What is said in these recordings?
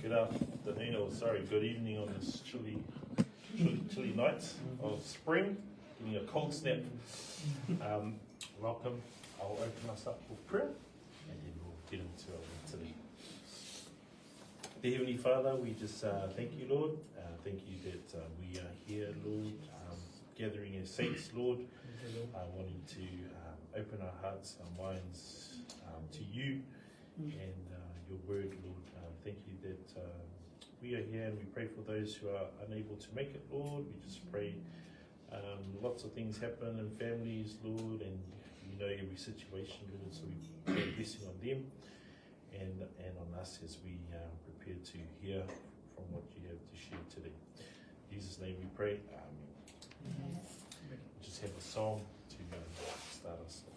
Good afternoon, or sorry, good evening on this chilly night of spring, getting a cold snap. Welcome. I'll open us up with prayer and then we'll get into our today. Dear Heavenly Father, we just thank you, Lord. Thank you that we are here, Lord, gathering as saints, Lord, wanting to open our hearts, our minds to you and your word, Lord. Thank you that we are here and we pray for those who are unable to make it, Lord. We just pray lots of things happen in families, Lord, and you know every situation, Lord, so we pray a blessing on them and on us as we prepare to hear from what you have to share today. In Jesus' name we pray. Amen. Just have a song to start us off.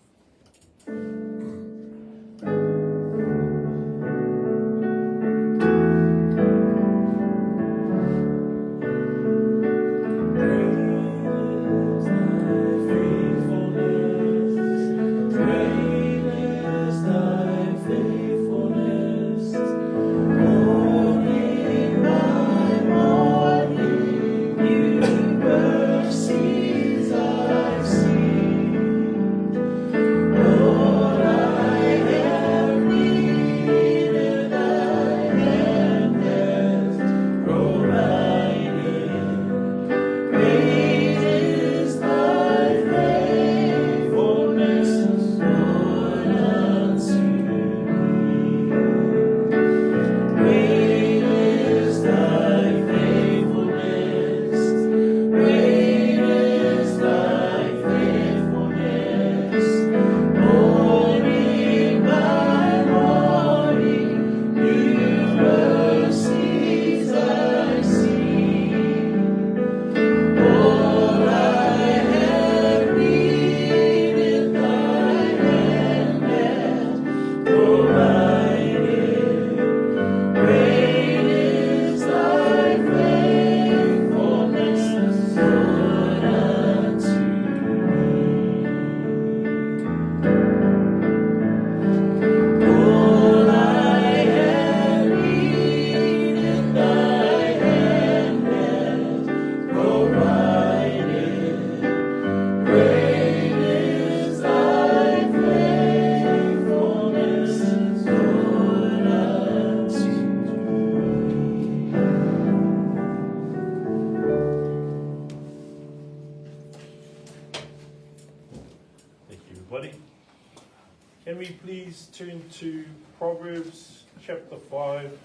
Can we please turn to Proverbs chapter 5?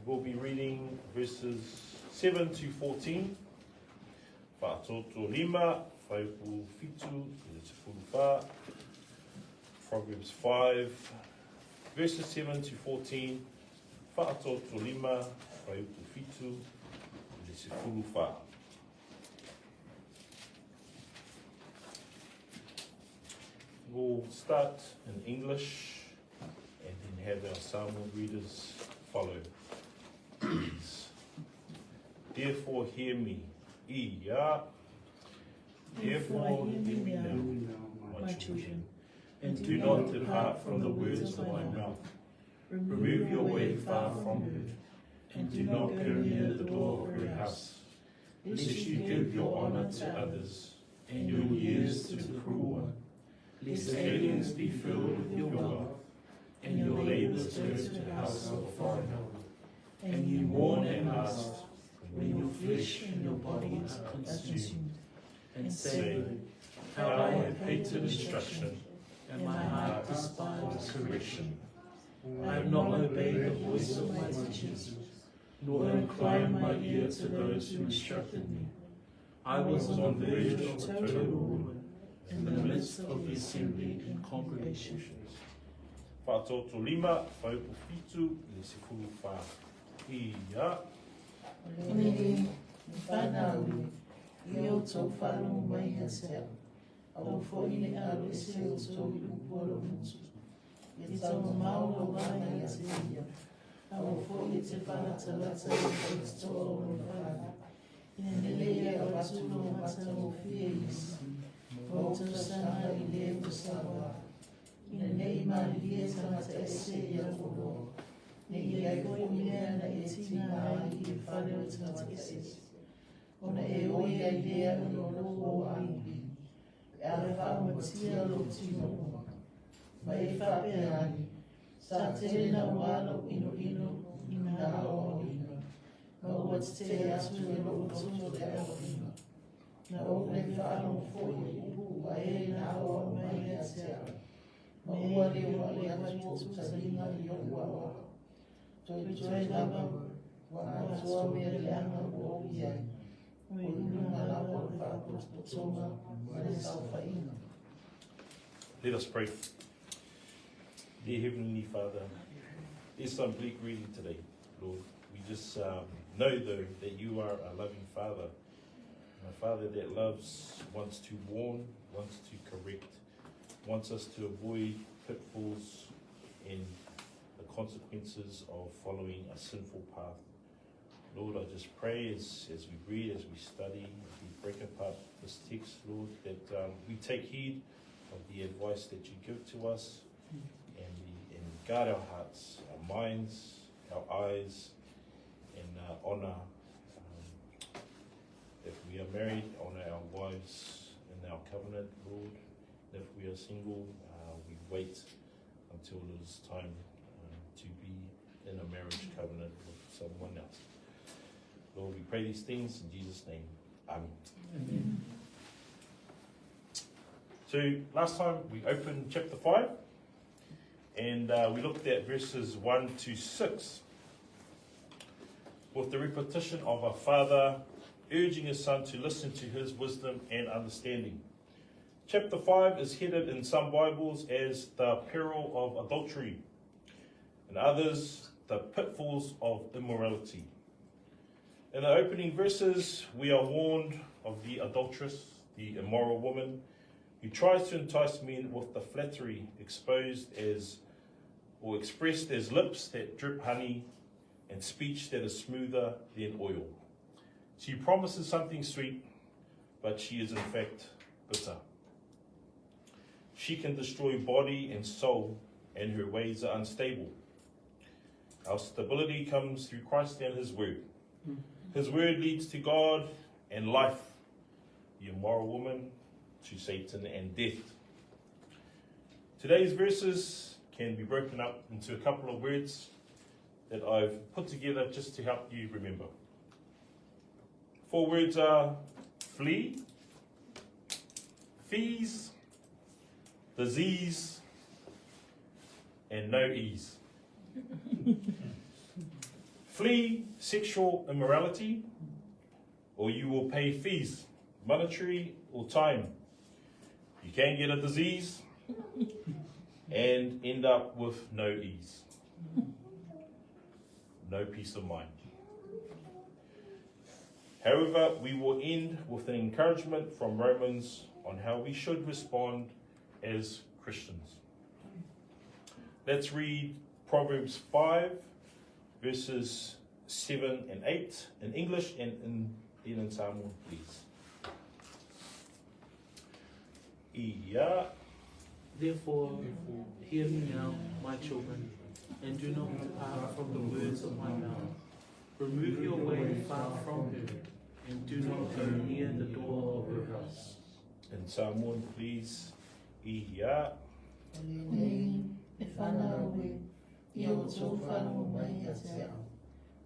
We'll be reading verses 7 to 14. Whātoto lima, whaipu fitu, whā. Proverbs 5, verses 7 to 14. Whātoto lima, whaipu fitu, whā. We'll start in English and then have our Samoan readers follow. Please. Therefore hear me, Therefore hear me now, my children, and do not depart from the words of my mouth. Remove your way far from her, and do not go near the door of her house, lest you give your honor to others, and your years to the cruel one. Lest aliens be filled with your wealth, and your labors go to the house of a foreigner, and you mourn at last when your flesh and your body is consumed, and say, how I have hated instruction, and my heart despised correction. I have not obeyed the voice of my teachers, nor inclined my ear to those who instructed me. I was on the verge of total ruin, in the midst of the assembly and congregation. Whātoto lima, whaipu fitu, whā. Ia. Mangere, whānauri, i o tō whārongo mai hasea, au whoine aro e se o tō uporo mutu. E tō mauro wāna i te ia, au whoine te whanatarata i te tō o whāna. Ina nelea o tūro mata o whia isi. Volta sana i leo sawa. Ina nei marieta mata e se ia uro. Nei ai koe mea na e tina ai I e whare o tata ese. Ona e oi ai lea no loko ai. E a whamatia lo tino. Ma e whape ani. Sa te na walo ino ina o ino. Ma ua te atu e lo tumo te ao ino. Na o le whaano foi upu a e na o mai e te ao. Ma ua le atu sa inga I o ua. Toi lava wa tua mea le anga o iai. O I una lava o whakotonga ma le sauwhaina. Let us pray. Dear Heavenly Father, there's some bleak reading today, Lord. We just know, though, that you are a loving Father. A Father that loves, wants to warn, wants to correct, wants us to avoid pitfalls and the consequences of following a sinful path. Lord, I just pray as we read, as we study, as we break apart this text, Lord, that we take heed of the advice that you give to us and guard our hearts, our minds, our eyes, and honour. If we are married, honour our wives in our covenant, Lord. If we are single, we wait until it is time to be in a marriage covenant with someone else. Lord, we pray these things in Jesus' name. Amen. Amen. So last time we opened chapter 5 and we looked at verses 1 to 6 with the repetition of a father urging his son to listen to his wisdom and understanding. Chapter 5 is headed in some Bibles as the peril of adultery, in others, the pitfalls of immorality. In the opening verses, we are warned of the adulteress, the immoral woman, who tries to entice men with the flattery exposed as or expressed as lips that drip honey and speech that is smoother than oil. She promises something sweet, but she is in fact bitter. She can destroy body and soul, and her ways are unstable. Our stability comes through Christ and His Word. His Word leads to God and life, the immoral woman to Satan and death. Today's verses can be broken up into a couple of words that I've put together just to help you remember. 4 words are flee, fees, disease, and no ease. Flee sexual immorality, or you will pay fees, monetary or time. You can get a disease and end up with no ease, no peace of mind. However, we will end with an encouragement from Romans on how we should respond as Christians. Let's read Proverbs 5, verses 7 and 8 in English and in Samoan, please. Ia. Therefore, hear me now, my children, and do not depart from the words of my mouth. Remove your way far from her, and do not go near the door of her house. In Samoan, please. Ia. Nei, e whanaue, I o tō whanau mai a te ao.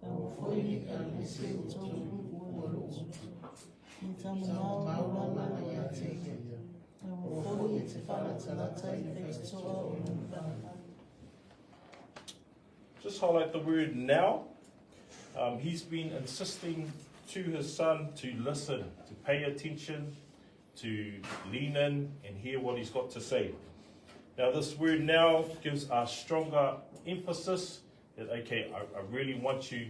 Au whoini ka lese o tō ua roto. I tamu ngāo mawala I a te ia. Au whoi e te whanatalata I te toa o ngā. Just highlight the word now. He's been insisting to his son to listen, to pay attention, to lean in and hear what he's got to say. Now this word now gives a stronger emphasis that, okay, I really want you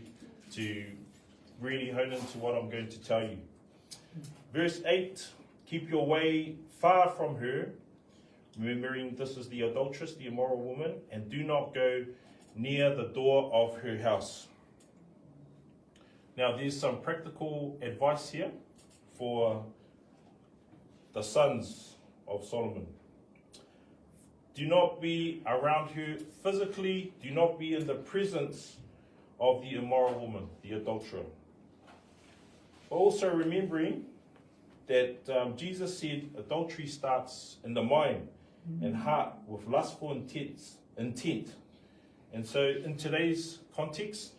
to really hone into what I'm going to tell you. Verse 8, keep your way far from her, remembering this is the adulteress, the immoral woman, and do not go near the door of her house. Now there's some practical advice here for the sons of Solomon. do not be around her physically, do not be in the presence of the immoral woman, the adulterer. Also remembering that Jesus said adultery starts in the mind and heart with lustful intent. And so in today's context,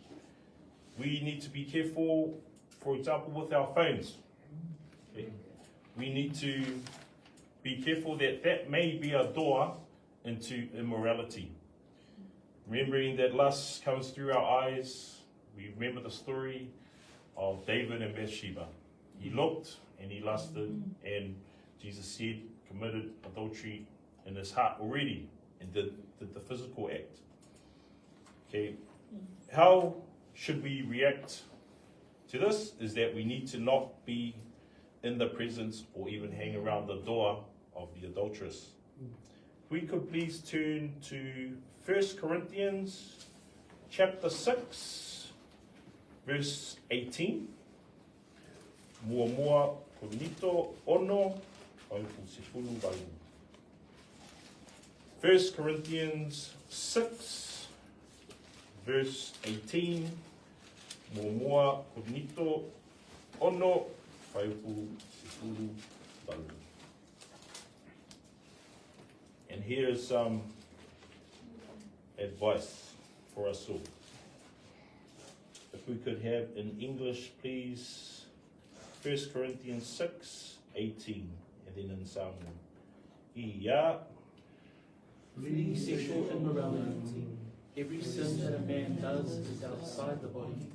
we need to be careful, for example, with our phones. Okay? We need to be careful that that may be a door into immorality. Remembering that lust comes through our eyes. We remember the story of David and Bathsheba. He looked and he lusted, and Jesus said, committed adultery in his heart already, and did the physical act. Okay, how should we react to this? Is that we need to not be in the presence or even hang around the door of the adulteress. If we could please turn to 1 Corinthians chapter 6, verse 18. Mua konito ono paupu se fulu balu. 1 Corinthians 6, verse 18. Mua konito ono paupu se fulu balu. And here's some advice for us all. If we could have in English, please, 1 Corinthians 6, 18, and then in Samoan. Ia. Flee sexual immorality. Every sin that a man does is outside the body,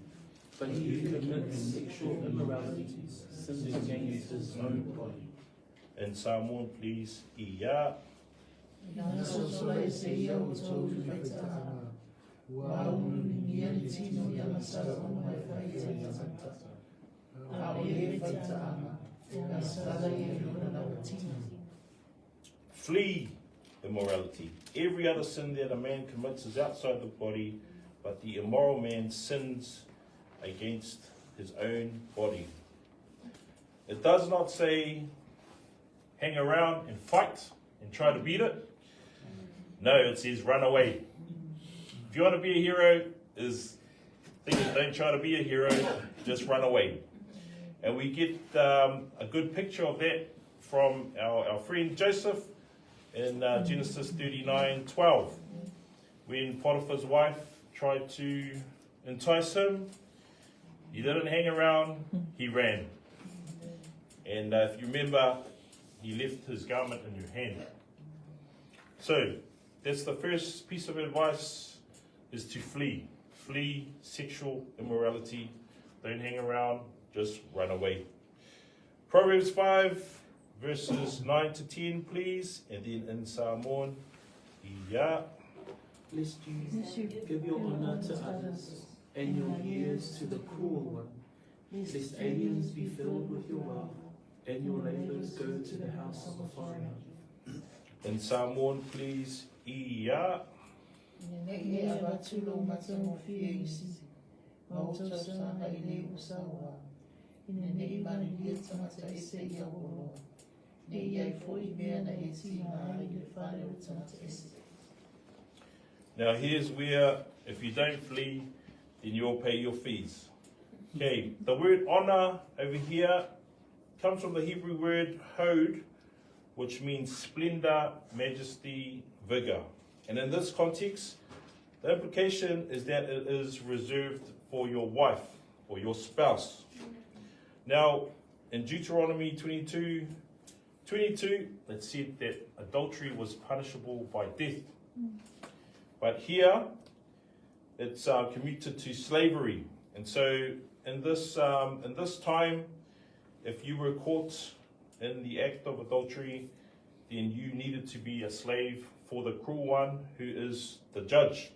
but he who commits sexual immorality sins against his own body. In Samoan, please. Ia. Flee immorality. Every other sin that a man commits is outside the body, but the immoral man sins against his own body. It does not say hang around and fight and try to beat it. No, it says run away. If you want to be a hero, don't try to be a hero, just run away. And we get a good picture of that from our friend Joseph in Genesis 39:12. When Potiphar's wife tried to entice him, he didn't hang around, he ran. And if you remember, he left his garment in your hand. So that's the first piece of advice, is to flee. Flee sexual immorality. Don't hang around, just run away. Proverbs 5, verses 9 to 10, please. And then in Samoan, Ia. Lest you give your honor to others and your years to the cruel one, lest aliens be filled with your wealth and your labors go to the house of a foreigner. In Samoan, please. Ia. Now here's where, if you don't flee, then you'll pay your fees. Okay, the word honor over here comes from the Hebrew word hod, which means splendor, majesty, vigor. And in this context, the implication is that it is reserved for your wife or your spouse. Now, in Deuteronomy 22:22, it said that adultery was punishable by death. But here, it's commuted to slavery. And so, in this time, if you were caught in the act of adultery, then you needed to be a slave for the cruel one, who is the judge.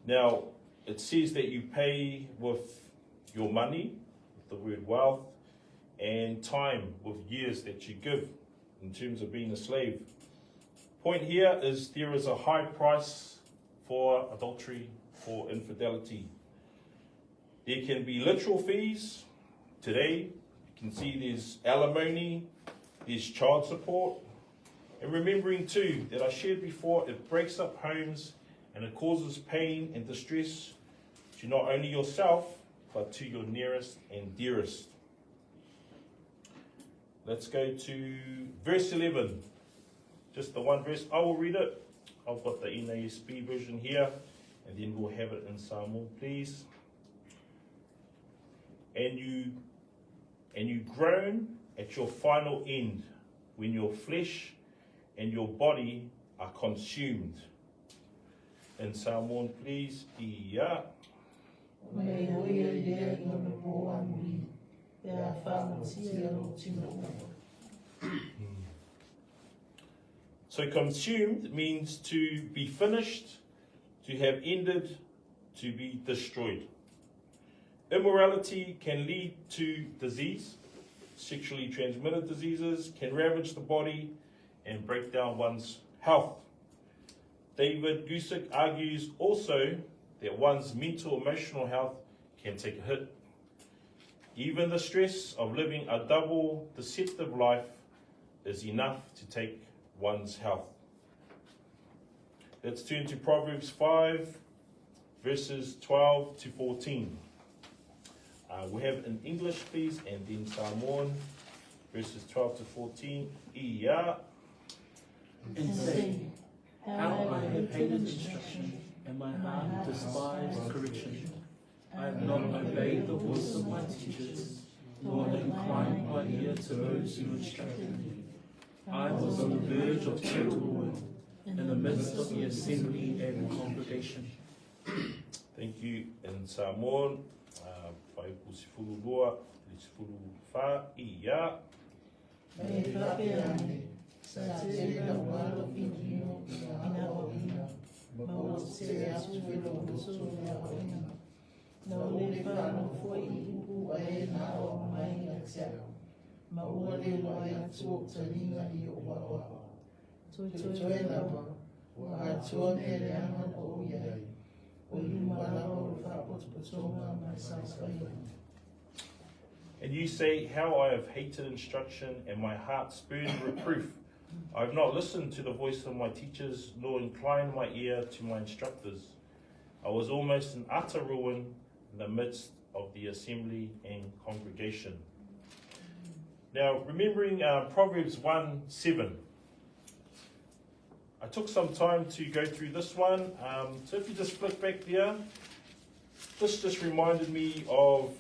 Now, it says that you pay with your money, with the word wealth, and time, with years that you give in terms of being a slave. Point here is there is a high price for adultery, for infidelity. There can be literal fees. Today, you can see there's alimony, there's child support, And remembering too that I shared before, it breaks up homes and it causes pain and distress to not only yourself, but to your nearest and dearest. Let's go to verse 11. Just the one verse. I will read it. I've got the NASB version here, and then we'll have it in Samoan, please. And you groan at your final end, when your flesh and your body are consumed. In Samoan, please. Ia. So consumed means to be finished, to have ended, to be destroyed. Immorality can lead to disease. Sexually transmitted diseases can ravage the body and break down one's health. David Gusick argues also that one's mental emotional health can take a hit. Even the stress of living a double deceptive life is enough to take one's health. Let's turn to Proverbs 5, verses 12 to 14. We have in English, please, and then Samoan, verses 12 to 14. Ia. And say, how I have hated instruction, and my heart despised correction. I have not obeyed the voice of my teachers, nor inclined my ear to those who instructed me. I was on the verge of total ruin, in the midst of the assembly and congregation. Thank you. In Samoan, whai pusifuru loa, pusifuru wha, ia. And you say, how I have hated instruction, and my heart spurned reproof. I have not listened to the voice of my teachers, nor inclined my ear to my instructors. I was almost in utter ruin in the midst of the assembly and congregation. Now, remembering Proverbs 1:7, I took some time to go through this one. So if you just flick back there, this just reminded me of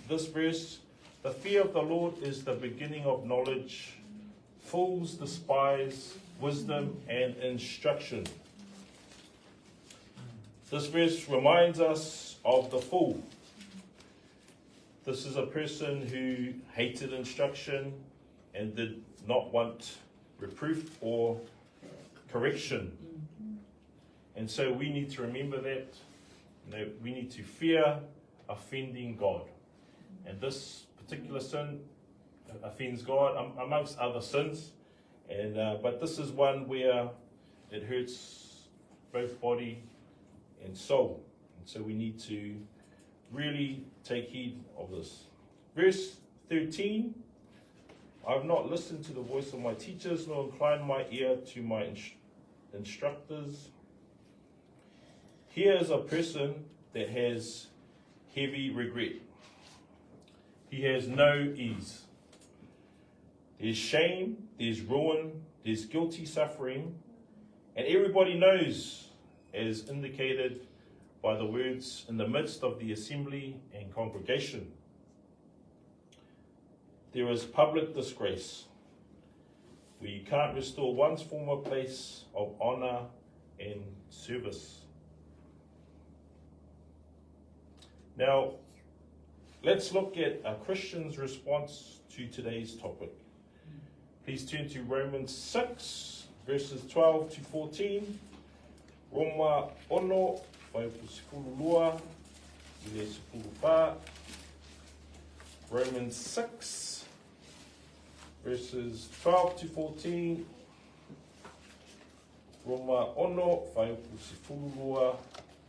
this verse. The fear of the Lord is the beginning of knowledge. Fools despise wisdom and instruction. This verse reminds us of the fool. This is a person who hated instruction and did not want reproof or correction. And so we need to remember that, we need to fear offending God. And this particular sin offends God amongst other sins, and but this is one where it hurts both body and soul, and so we need to really take heed of this. Verse 13, I have not listened to the voice of my teachers, nor inclined my ear to my instructors. Here is a person that has heavy regret. He has no ease. There's shame, there's ruin, there's guilty suffering, and everybody knows, as indicated by the words, in the midst of the assembly and congregation. There is public disgrace, where you can't restore one's former place of honor and service. Now, let's look at a Christian's response to today's topic. Please turn to Romans 6, verses 12 to 14. Roma ono, whai pusifuru lua, ile sifuru wha. Romans 6, verses 12 to 14. Roma ono, whai pusifuru lua,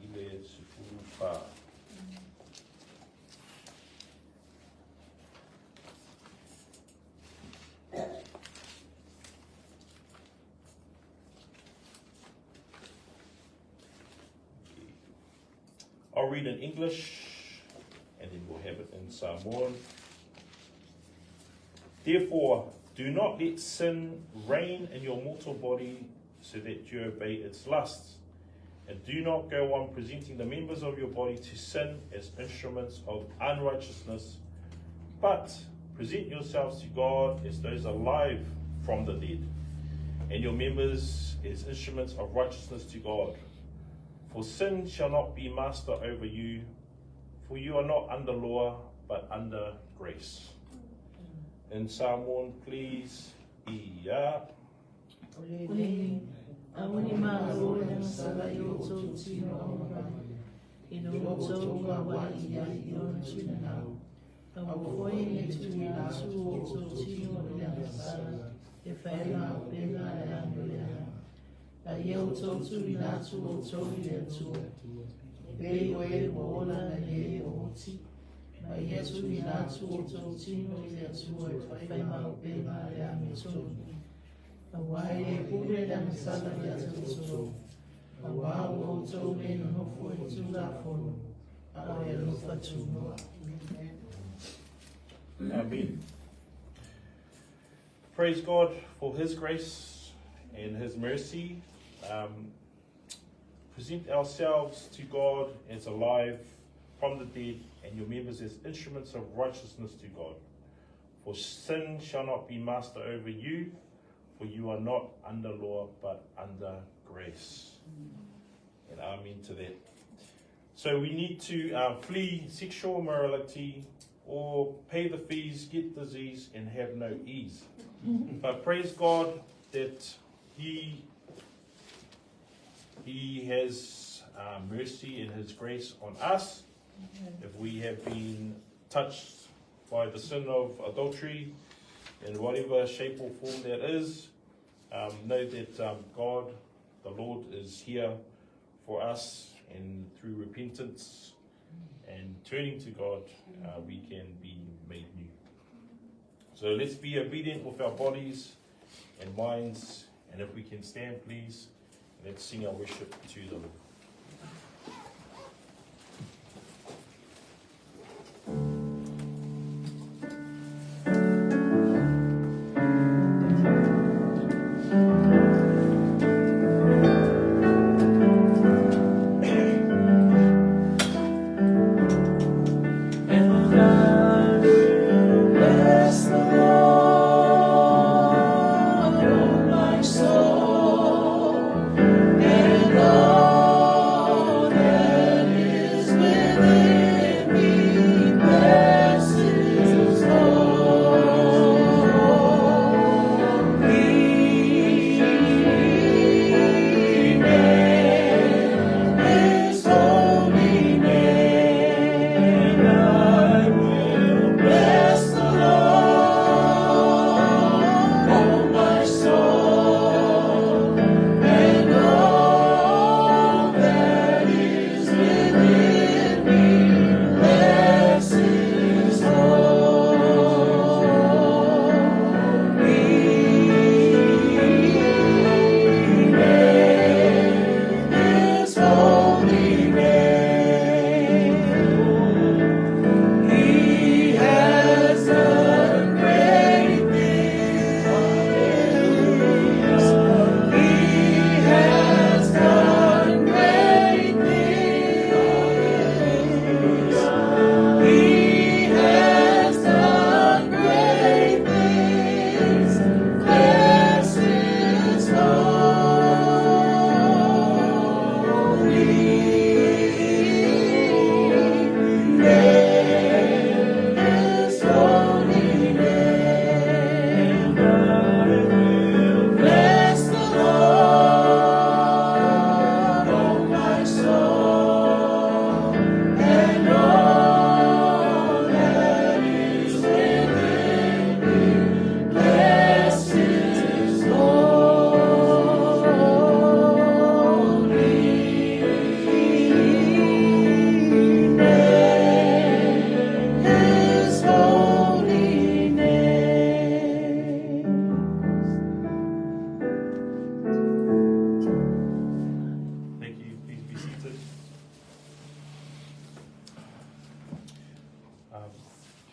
ile sifuru wha. I'll read in English, and then we'll have it in Samoan. Therefore, do not let sin reign in your mortal body so that you obey its lusts. And do not go on presenting the members of your body to sin as instruments of unrighteousness, but present yourselves to God as those alive from the dead, and your members as instruments of righteousness to God. For sin shall not be master over you, for you are not under law, but under grace. In Samoan, please. Ia. Ulele, awuni maro na sala yoto tino omai. Inoto wa ia yon tuna. Awoi ni tuna su oto tino ya sala. Efela pena ya ndoya. La yoto tuna su oto yetu. Ewe bola na ye oti. Ma yetu ina su oto tino yetu. Efela pena ya ndoya. Hawaii, Pure dan Sala Yatuso, Hawaii, Tobe, no for to that for Amen. Praise God for His grace and His mercy. Present ourselves to God as alive from the dead, and your members as instruments of righteousness to God. For sin shall not be master over you, for you are not under law, but under grace. And amen to that. So we need to flee sexual immorality, or pay the fees, get disease, and have no ease. But praise God that He has mercy and His grace on us. If we have been touched by the sin of adultery, in whatever shape or form that is, know that God, the Lord, is here for us, and through repentance and turning to God, we can be made new. So let's be obedient with our bodies and minds, and if we can stand, please, let's sing our worship to the Lord. Soul, and all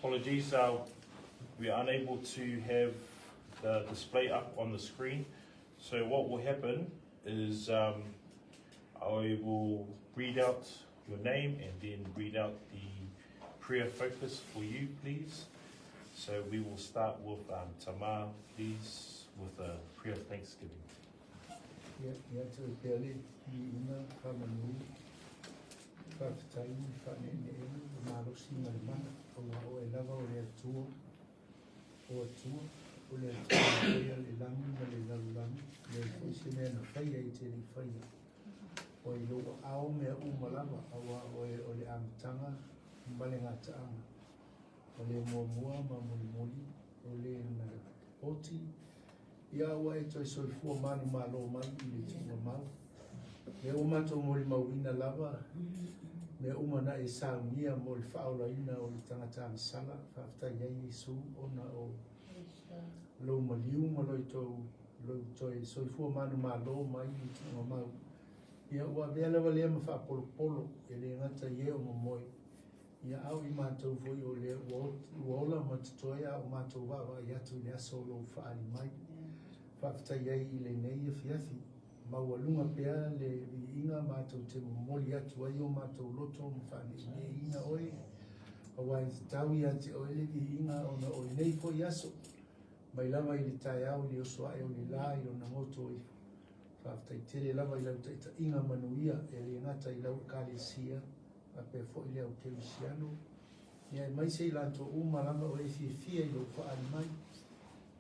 Apologies, we are unable to have the display up on the screen. So what will happen is I will read out your name and then read out the prayer focus for you, please. So we will start with Tamar, please, with a prayer of thanksgiving. Ia te pele I una whamanui, whawhitai, whanene, marosi marimana, o e lava o le atua, o le atua, le langi, le lalulangi, le fuisi mea na whaia I te ri whaia. O I loa ao mea umalava, awa o le amatanga, mbale ngā taanga. O le mua ma muli, o le na oti, ia ua e toi soifua mani malo mai I le tina mau. Me o matou mo le mauina lava, me umana e saumia mo le whaolaina o le tangata sala, whaftai ai Yesu ona o lou maliu ma loi toi soifua mani malo mai I le tina mau. Ia ua vea lewa lea ma whapolopolo e le ngata ie o momoe. Ia au I matou foi o le uola ma tutoia o matou wawa I atu le aso lo whaali mai. Whaftai ai I le nei e fiafi. Maualunga pea le inga matou te momoli atu ai o matou loto ma whaali ne inga oe. Awai tawi ati oe le inga ona oe nei foi aso. Mai lava I le tai au le oso ai o le la I o na moto I. Whaftai tere lava I lau taita inga manuia e le ngata I lau kalesia. A pe fo I au te usiano. Ia mai se I lanto umalama o e fia I lo whaali mai.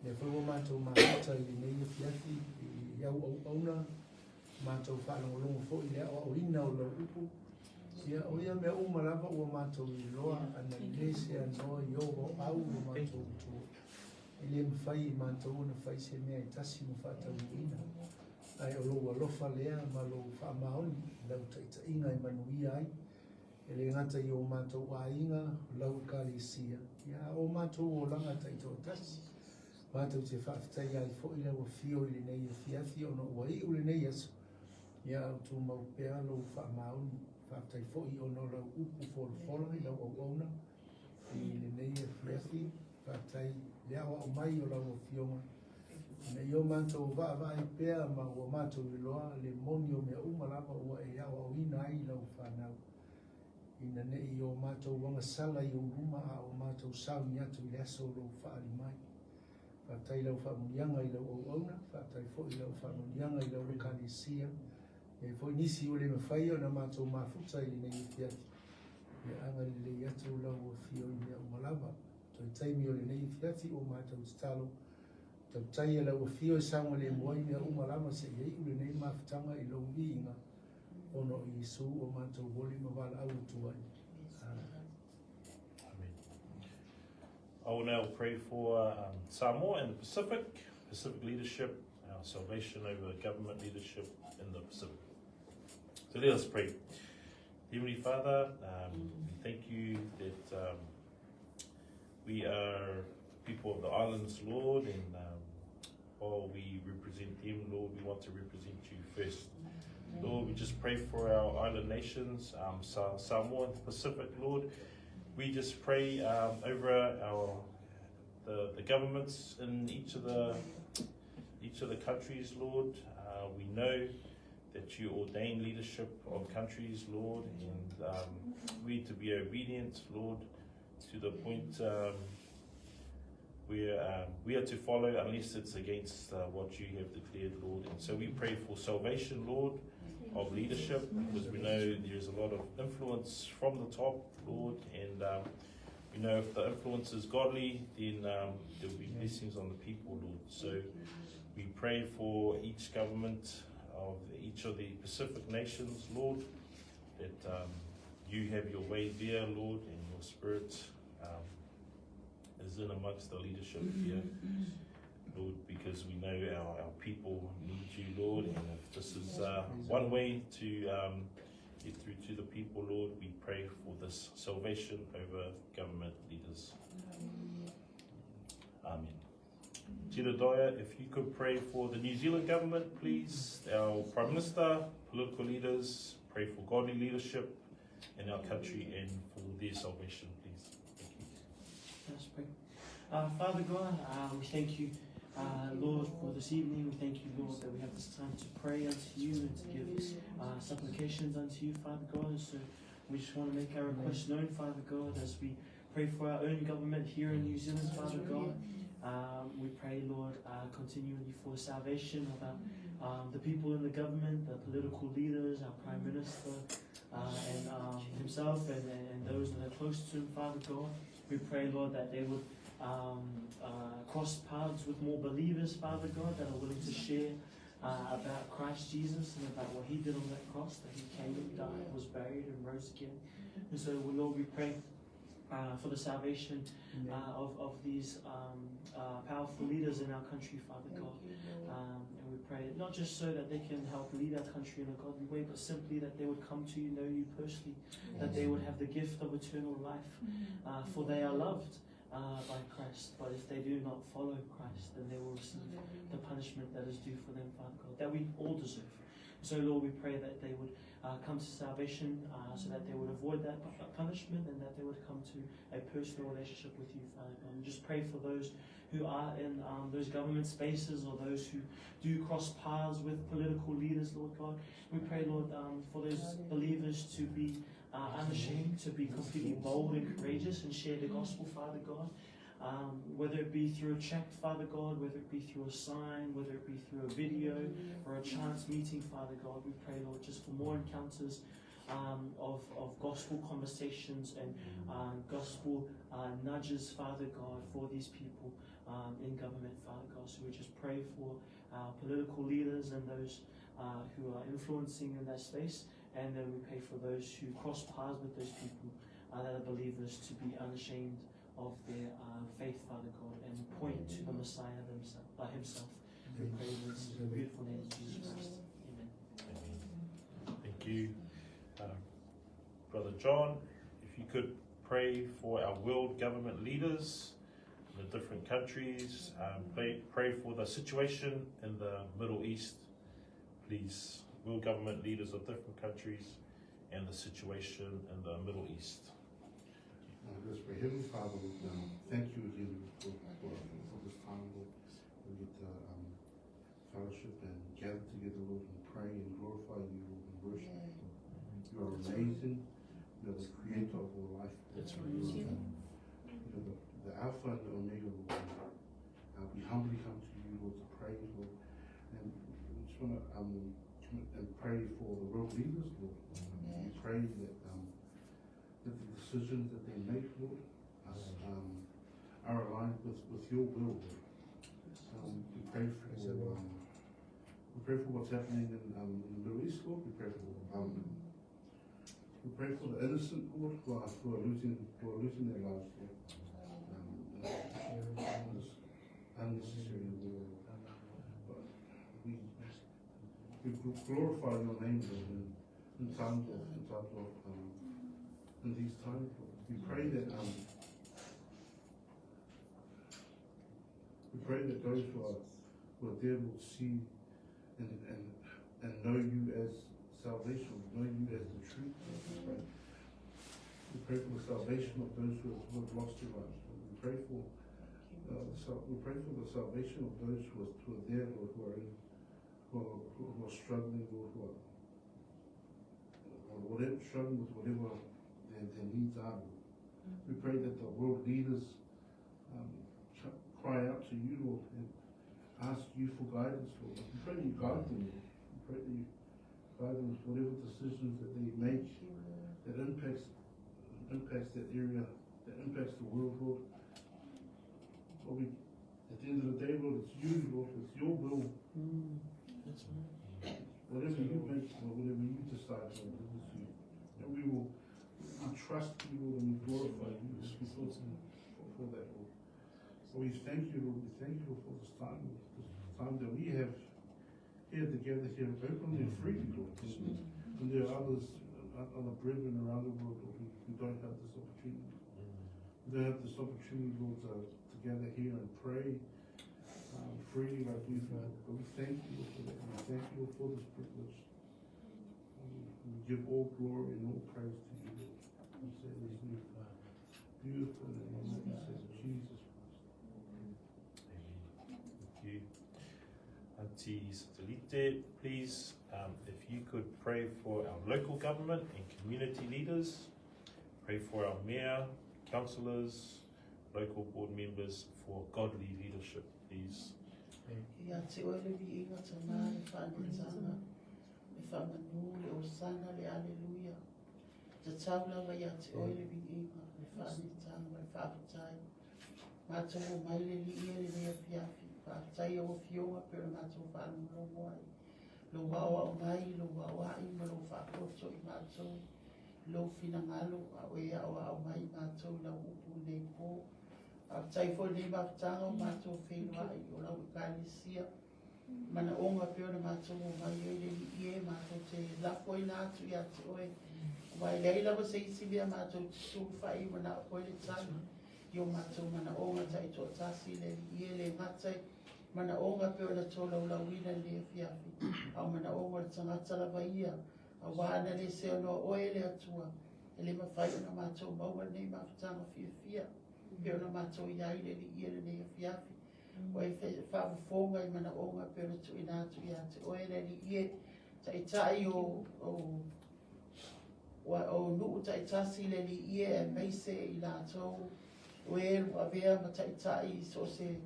Le fo matou mahata I le nei e fiafi I au auna. Matou whalongolongo fo I le au ina o lau upu. Ia o ia mea umalama ua matou I loa ana ilese anoa I ovo au o matou utu. I le mwhai I matou na whai se mea I tasi mo whatau ina. Ai o lo alofa lea ma lo whaamaoni lau taita inga I manuia ai. E le ngata I o matou a inga lau kalesia. Ia o matou o langa taita o tasi. Matou te whaafitai ai fo I lau fio I le nei e fiafi o no ua I ule nei aso. Ia au tu mau pea lau whaamaoni. Whaafitai fo I o no lau upu folo I lau au auna. I le nei e fiafi. Whaafitai lea o mai o lau o fionga. Na yo matou va I pea ma ua matou I loa le moni o mea umalama ua e au au ina ai lau whanau. Ina ne I o matou wanga sala I o ruma a o matou sau ni atu I le aso lo whaali mai. Whaatai lau whamunianga I lau au auna, whaatai fo I lau whamunianga I lau kalesia. E fo nisi o le mawhai o na matou mafuta I le nei fiati. E anga le atu lau o fio I mea umalava. Toi taimi o le nei fiati o matou stalo. Tau tai e lau o fio I sanga le moai mea umalava se iei ule nei mafutanga I lau inga. Ono I Yesu o matou woli mawala au tuai. Amen. I will now pray for Samoa and the Pacific leadership, our salvation over government leadership in the Pacific. So let us pray. Heavenly Father, we thank you that we are people of the islands, Lord, and while we represent them, Lord, we want to represent you first. Lord, we just pray for our island nations, Samoa and the Pacific, Lord. We just pray over the governments in each of the countries, Lord. We know that you ordain leadership of countries, Lord, and we to be obedient, Lord, to the point where we are to follow unless it's against what you have declared, Lord. And so we pray for salvation, Lord, of leadership, because we know there's a lot of influence from the top, Lord, and we know if the influence is godly, then there will be blessings on the people, Lord. So we pray for each government of each of the Pacific nations, Lord, that you have your way there, Lord, and your spirit is in amongst the leadership here, Lord, because we know our people need you, Lord, and if this is one way to get through to the people, Lord, we pray for this salvation over government leaders. Amen. Tira if you could pray for the New Zealand government, please, our Prime Minister, political leaders, pray for godly leadership in our country and for their salvation, please. Thank you. Let us pray. Father God, we thank you, Lord, for this evening. We thank you, Lord, that we have this time to pray unto you and to give supplications unto you, Father God. And so we just want to make our requests known, Father God, as we pray for our own government here in New Zealand, Father God. We pray, Lord, continually for the salvation of the people in the government, the political leaders, our Prime Minister, and himself and those that are close to him, Father God. We pray, Lord, that they would cross paths with more believers, Father God, that are willing to share about Christ Jesus and about what he did on that cross, that he came and died, was buried and rose again. And so, Lord, we pray for the salvation of these powerful leaders in our country, Father God. And we pray not just so that they can help lead our country in a godly way, but simply that they would come to you, know you personally, that they would have the gift of eternal life, for they are loved by Christ. But if they do not follow Christ, then they will receive the punishment that is due for them, Father God, that we all deserve. So, Lord, we pray that they would come to salvation, so that they would avoid that punishment and that they would come to a personal relationship with you, Father God. And just pray for those who are in those government spaces or those who do cross paths with political leaders, Lord God. We pray, Lord, for those believers to be unashamed, to be completely bold and courageous and share the gospel, Father God. Whether it be through a tract, Father God, whether it be through a sign, whether it be through a video or a chance meeting, Father God, we pray, Lord, just for more encounters of gospel conversations and gospel nudges, Father God, for these people in government, Father God. So we just pray for our political leaders and those who are influencing in that space, and then we pray for those who cross paths with those people that are believers to be unashamed of their faith, Father God, and point to the Messiah himself. We pray this in the beautiful name of Jesus Christ. Amen. Thank you. Brother John, if you could pray for our world government leaders in the different countries, pray for the situation in the Middle East, please. World government leaders of different countries and the situation in the Middle East. Let's pray. Heavenly Father, thank you again for this time, Lord. We get to fellowship and gather together, Lord, and pray and glorify you, Lord, and worship you. You are amazing. You are the creator of all life. That's right. You are the Alpha and the Omega, Lord. We humbly come to you, Lord, to pray, Lord. And we just want to commit and pray for the world leaders, Lord. We pray that the decisions that they make, Lord, are aligned with your will, Lord. We pray for what's happening in the Middle East, Lord. We pray for the innocent, Lord, who are losing their lives, Lord. Unnecessary, Lord. But we glorify your name, Lord, in times of in these times. We pray that those who are there will see and know you as salvation, know you as the truth. We pray for the salvation of those who have lost their lives. We pray for the salvation of those who are there, Lord, who are struggling, Lord, struggling with whatever their needs are. We pray that the world leaders cry out to you, Lord, and ask you for guidance, Lord. We pray that you guide them, Lord. We pray that you guide them with whatever decisions that they make that impacts that area, that impacts the world, Lord. Lord, at the end of the day, Lord, it's you, Lord, it's your will. That's right. Whatever you make, Lord, whatever you decide, Lord, it is you. And we trust you, Lord, and we glorify you for that, Lord. So we thank you, Lord. We thank you for this time that we have here together here openly and freely, Lord. And there are other brethren around the world, Lord, who don't have this opportunity. We don't have this opportunity, Lord, to gather here and pray freely like we've had. But we thank you for that. We thank you for this privilege. We give all glory and all praise to you, Lord. We say this beautiful name of Jesus. Titi Satelite, please, if you could pray for our local government and community leaders, pray for our mayor, councillors, local board members for godly leadership, please. Ia te oele vi inga tana e whanetanga, e whamanu le osana le aleluia. Te taulawa ia te oele vi inga, le whanetanga, le whapatai. Mātou o mai le li ia le rea piafi, whapatai o fionga pero mātou whanau longo ai. Lo wawa o mai, lo wawa ai, ma lo whakoto i mātou. Lo fina ngalo, a oea o au mai mātou la upu nei po. Tai fo nei mafutanga o mātou whenua i o lau i kālesia. Mana onga peo na mātou o mai e le ie mātou te lafo i nātu i ate oe. Wai leila wa se isi lea mātou te sūwha i wana o koe le tani. Io mātou mana onga tai tō tasi le ie le ngatai. Mana onga peo na tō lau lau ina le fiafi. Au mana onga le tangata la ia. A wāna le se ono oe le atua. E le mawhai o na mātou maua nei mafutanga fia. Peo na mātou i aile li ia le fiafi. O e whawhafonga i mana onga peo na tu inatu i ate oe le li ie. Ta i tai o nuu ta i tasi le li ie e meise i lātou. O e rua vea ma ta i tai so se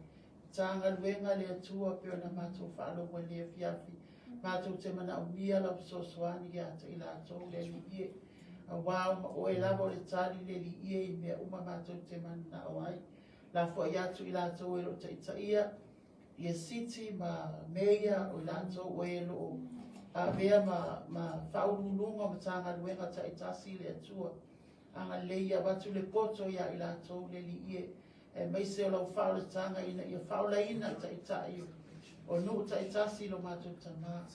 tanga luenga le atua peo na mātou whaaloa le fiafi. Mātou te mana o mia lau sosoani i ate i lātou le li ie. A wao o e lava o le tali le li ie i mea uma mātou te mana o ai. La fo i atu i lātou e lo te itaia. I e siti ma meia o lātou o e lo a vea ma whaurulunga ma tanga luenga ta itasi le atua. Anga leia watu le poto ia i lātou le li ie. E meise o lau whao le tanga ina i a whaula ina ta itai. O nuu ta itasi lo mātou tamā.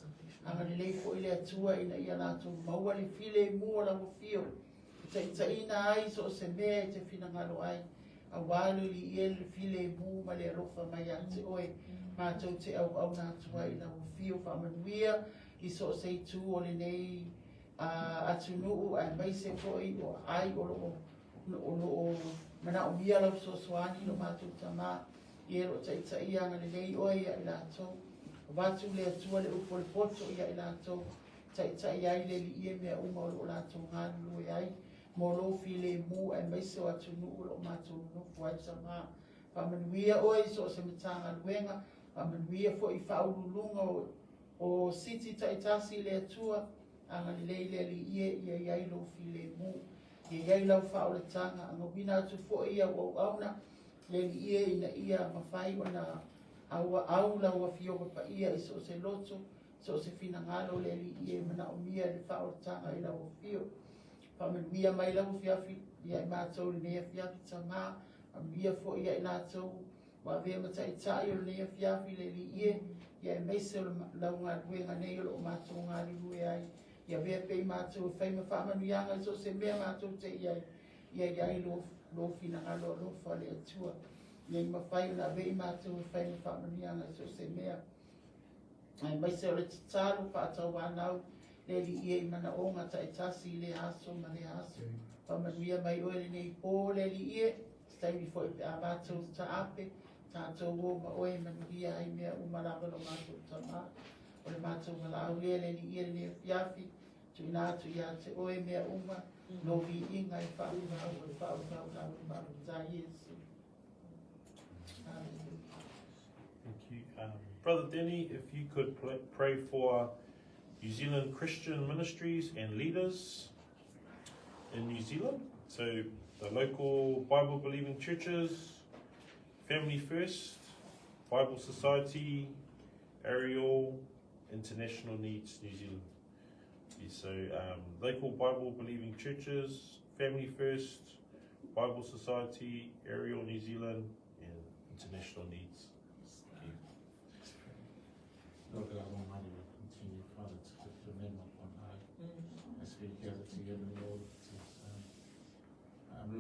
Anga le leifo i le atua ina ia lātou maua le file mua la fio. Ta ina ai so se mea te fina ngalo ai. A walu li ie le file mua ma le rofa mai ate oe. Mātou te au nātua i la fio whamanuia. I so se tu o le nei atu nuu ai mai se poi o ai o mana o mia lau so soani no mātou tamā. I ero ta ia anga le nei oe ia i lātou. Watu le atua le upo le poto ia i lātou. Tai ai le li ie mea uma o lātou ngānu lue ai. Mo lo file mu e meise o atu nuu o mātou nufu ai sama. Whamanuia oe so se matanga luenga. Whamanuia fo i whaurulunga o siti taitasi le atua. Anga le li ie ia iai lo file mu. Ia iai lau whauletanga. Anga wina atu fo ia o auna. Le li ie ina ia mawhai o na au lau a fioga pa ia i so se loto, so se fina ngalo le li ie mana o mia le whaoratanga i lau o fio. Whamanuia mai lau fiafi, ia i mātou le nea fiafi tanga, a mia fo ia i lātou, wa vea mata i tai o le nea fiafi le li ie, ia i meise o lau ngā ruenga nei o mātou ngā rue ai, ia vea pei mātou e whaima whamanuianga i so se mea mātou te iai, ia i lo fina ngalo lo fa le atua. Nei mawhai na vei mātou e whaina whamanianga so se mea. Ai mai se o le titaru whaatau wānau, le li ie i mana onga ta e tasi le aso ma le aso. Whamanuia mai oe le nei pō le li ie, staimi fo i a mātou ta ape, tātou o ma oe manuia ai mea umarabalo mātou ta mā. O le mātou malau le li ie le nei fiafi, tu inatu i a te oe mea uma, no vi inga i whaau ta Yesu. Thank you. Brother Denny, if you could pray for New Zealand Christian ministries and leaders in New Zealand. So the local Bible believing churches, Family First, Bible Society, Ariel, International Needs New Zealand. Okay, so local Bible believing churches, Family First, Bible Society, Ariel New Zealand, and International Needs. Lord God Almighty, we continue, Father, to lift your name up on high as we gather together, Lord, to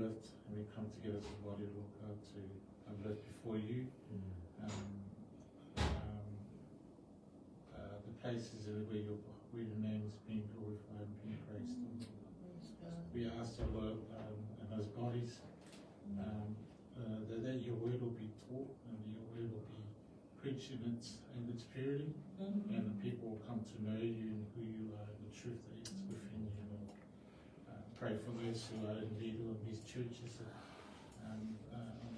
lift, and we come together as a body, Lord God, to lift before you the places where your name is being glorified and being praised. We ask the Lord and those bodies that your word will be taught and your word will be preach in its purity, and the people will come to know you and who you are, the truth that is within you, Lord. Pray for those who are in leader of these churches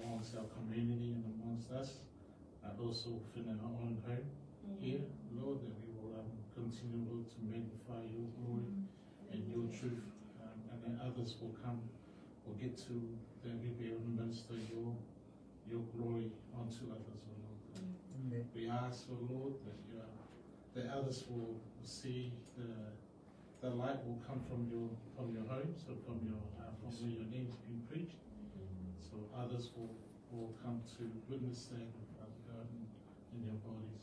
amongst our community and amongst us, also within our own home here, Lord, that we will continue, Lord, to magnify your glory and your truth, and that others will come, will get to, that we be able to minister your glory unto others, O Lord. Amen. We ask, O Lord, that others will see the light will come from your home, so from where your name's been preached, so others will come to witness that, Father God, in your bodies.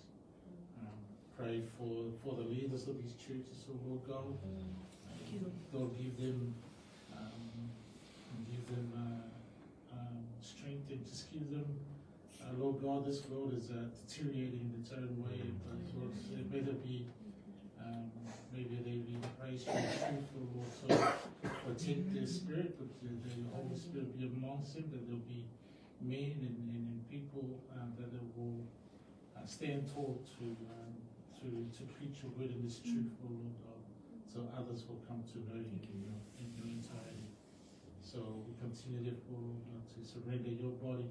Pray for the leaders of these churches, O Lord God. Lord, give them strength, and just give them, Lord God, this world is deteriorating in its own way, but Lord, whether be maybe they be praised for the truth, O Lord, so protect their spirit, but the Holy Spirit be amongst them, that there'll be men and people that will stand tall to preach your word in this truth, O Lord God, so others will come to know you in your entirety. So we continue therefore, Lord God, to surrender your body.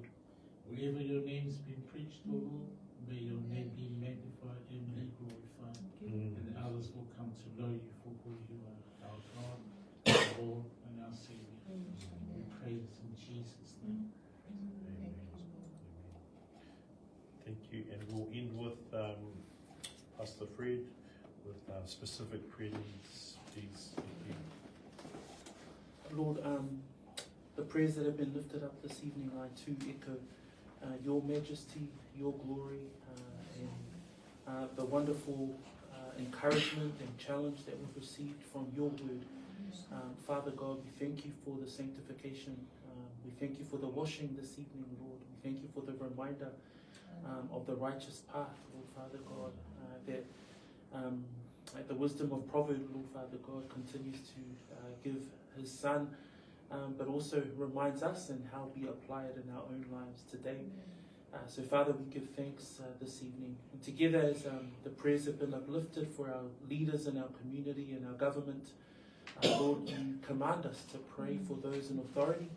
Wherever your name has been preached, O Lord, may your name be magnified and be glorified, and the others will come to know you for who you are, our God, our Lord, and our Savior. We pray this in Jesus' name. Thank you. And we'll end with Pastor Fred with specific prayer needs, please. Thank you. Lord, the prayers that have been lifted up this evening, I too echo your majesty, your glory, and the wonderful encouragement and challenge that we've received from your word. Father God, we thank you for the sanctification. We thank you for the washing this evening, Lord. We thank you for the reminder of the righteous path, Lord Father God, that the wisdom of Proverbs, Lord Father God, continues to give his son, but also reminds us and how we apply it in our own lives today. So Father, we give thanks this evening. And together as the prayers have been uplifted for our leaders in our community and our government, Lord, you command us to pray for those in authority,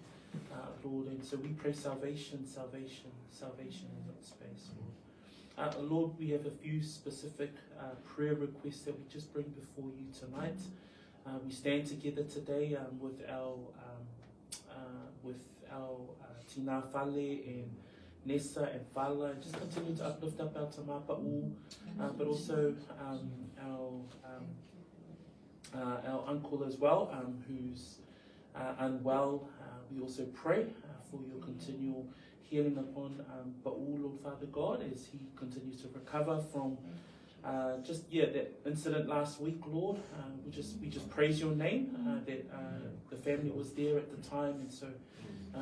Lord, and so we pray salvation, salvation, salvation in that space, Lord. Lord, we have a few specific prayer requests that we just bring before you tonight. We stand together today with our Tina Fale and Nessa and Fala, and just continue to uplift up our Tamapa all, but also our uncle as well, who's unwell. We also pray for your continual healing upon Ba'u, Lord Father God, as he continues to recover from that incident last week, Lord. We just praise your name, that the family was there at the time, and so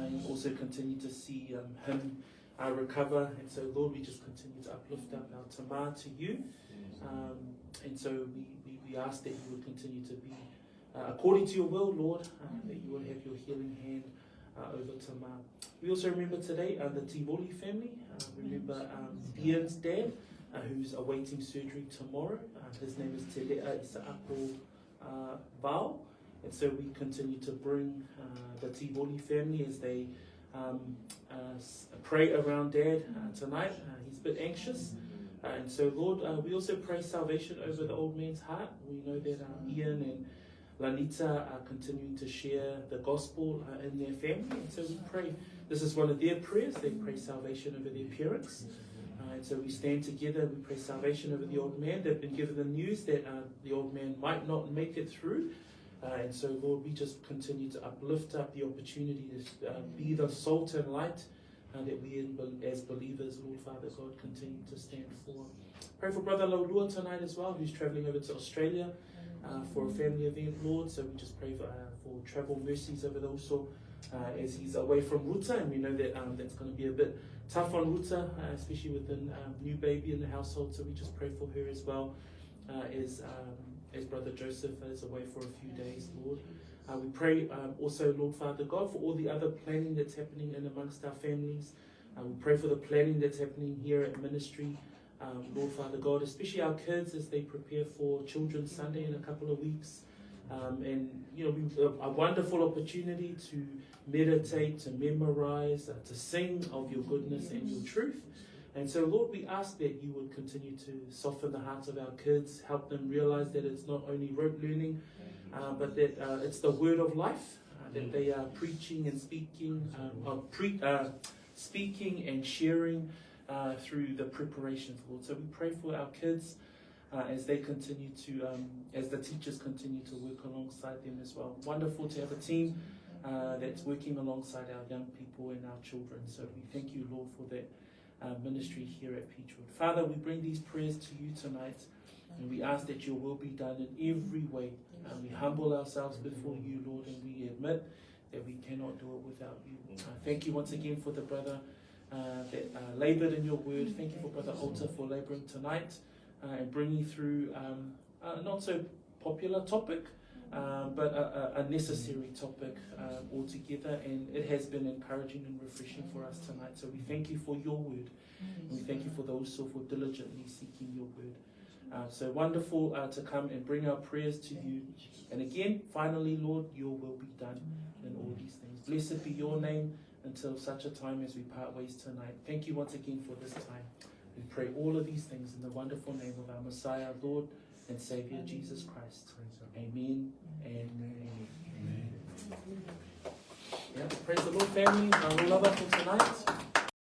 you also continue to see him recover, and so Lord, we just continue to uplift up our Tama to you, and so we ask that you would continue to be according to your will, Lord, that you would have your healing hand over Tama. We also remember today the Tivoli family. Remember Ian's dad, who's awaiting surgery tomorrow. His name is Telea Isa'ako Val. And so we continue to bring the Tivoli family as they pray around Dad tonight. He's a bit anxious. And so, Lord, we also pray salvation over the old man's heart. We know that Ian and Lanita are continuing to share the gospel in their family. And so we pray, this is one of their prayers. They pray salvation over their parents. And so we stand together, we pray salvation over the old man. They've been given the news that the old man might not make it through. And so, Lord, we just continue to uplift up the opportunity to be the salt and light that we as believers, Lord Father God, continue to stand for. Pray for Brother Laulua tonight as well, who's travelling over to Australia for a family event, Lord. So we just pray for travel mercies over those as he's away from Ruta, and we know that that's going to be a bit tough on Ruta, especially with the new baby in the household. So we just pray for her as well, as Brother Joseph is away for a few days, Lord. We pray also, Lord Father God, for all the other planning that's happening in amongst our families. We pray for the planning that's happening here at ministry. Lord Father God, especially our kids as they prepare for Children's Sunday in a couple of weeks. And, you know, a wonderful opportunity to meditate, to memorize, to sing of your goodness and your truth. And so, Lord, we ask that you would continue to soften the hearts of our kids, help them realize that it's not only rote learning, but that it's the word of life, that they are preaching and speaking, speaking and sharing through the preparations, Lord. So we pray for our kids as they continue to, as the teachers continue to work alongside them as well. Wonderful to have a team that's working alongside our young people and our children. So we thank you, Lord, for that ministry here at Peachwood. Father, we bring these prayers to you tonight, and we ask that your will be done in every way. We humble ourselves before you, Lord, and we admit that we cannot do it without you. Thank you once again for the brother that laboured in your word. Thank you for Brother Alta for labouring tonight and bringing through a not so popular topic, but a necessary topic altogether, and it has been encouraging and refreshing for us tonight. So we thank you for your word, and we thank you for those who are diligently seeking your word. So wonderful to come and bring our prayers to you. And again, finally, Lord, your will be done in all these things. Blessed be your name until such a time as we part ways tonight. Thank you once again for this time. We pray all of these things in the wonderful name of our Messiah, Lord and Saviour, Jesus Christ. Amen and amen. Yeah, praise the Lord, family. We'll love it for tonight.